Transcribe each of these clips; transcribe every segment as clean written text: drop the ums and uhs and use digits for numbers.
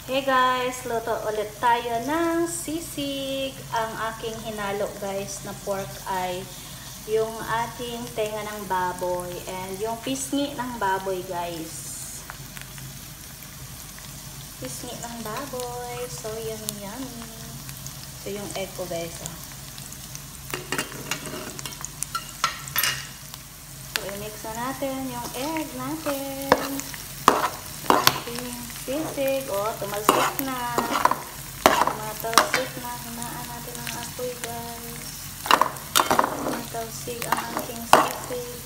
Hey guys, luto ulit tayo ng sisig. Ang aking hinalo guys na pork ay yung ating tenga ng baboy and yung pisngi ng baboy guys. Pisngi ng baboy. So yummy yummy. So yung egg ko guys. So i-mix na natin yung egg natin. Sisig, tumalsik na. Tumatalsik na. Hinaan natin ang apoy guys. Tumatalsik ang aking sisig.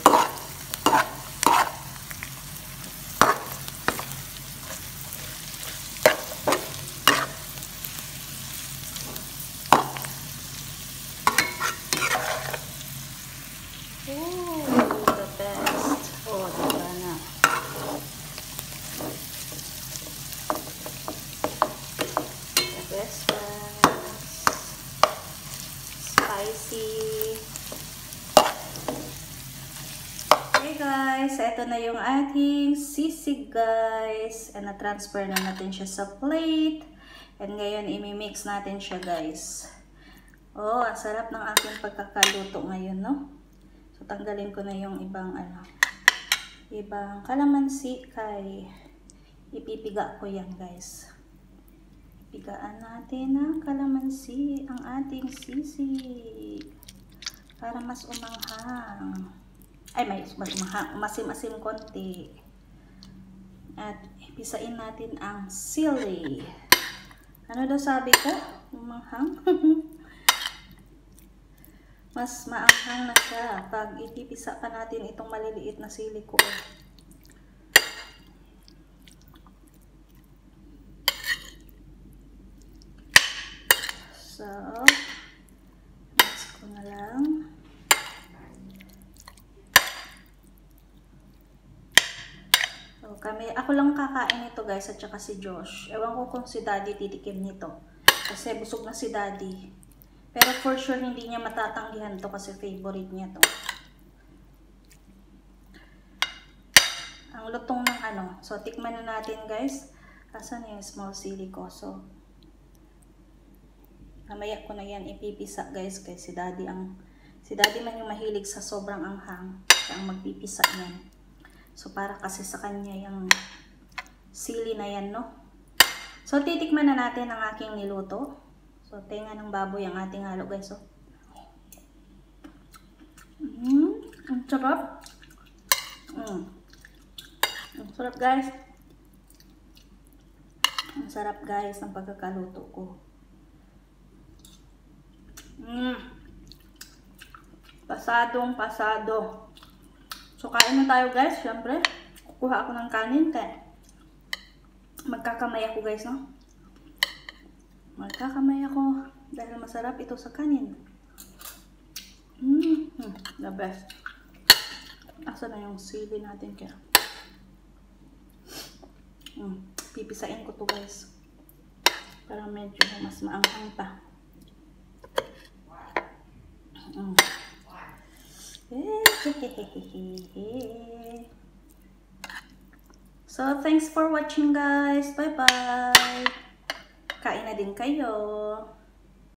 Ooh, the best. Diba na. Spicy. Okay guys, ito na yung ating sisig guys. And na-transfer na natin siya sa plate. And ngayon, imi-mix natin siya guys. Ang sarap ng aking pagkakaluto ngayon, no? So, tanggalin ko na yung ibang kalamansi kay ipipiga ko yan guys. Pigaan natin ng kalamansi ang ating sisig para mas umanghang. Ay, mas umanghang. Masim-asim konti. At pisain natin ang sili. Ano daw sabi ko? Umanghang? Mas maanghang na siya pag ipipisa pa natin itong maliliit na sili ko. So, mix ko na lang. So, ako lang kakain nito guys at saka si Josh. Ewan ko kung si Daddy titikim nito. Kasi busog na si Daddy. Pero for sure hindi niya matatanggihan to kasi favorite niya to. Ang lutong ng So, tikman na natin guys. Asan na yung small sili ko? So, mamaya ko na yan ipipisa guys kay si Daddy man yung mahilig sa sobrang anghang. Siya ang magpipisa niyan. So para kasi sa kanya yung sili na yan, no? So titikman na natin ang aking niluto. So tenga ng baboy ang ating halo guys. Ang sarap. Ang sarap guys. Ang sarap guys ng pagkakaluto ko. Pasadong-pasado. So, kain na tayo guys. Siyempre, kukuha ako ng kanin kaya magkakamay ako guys, no? Magkakamay ako dahil masarap ito sa kanin. The best. Asa na yung sili natin kaya? Pipisain ko to guys. Para medyo mas maanghang pa. So, thanks for watching guys. Bye-bye. Kain na din kayo.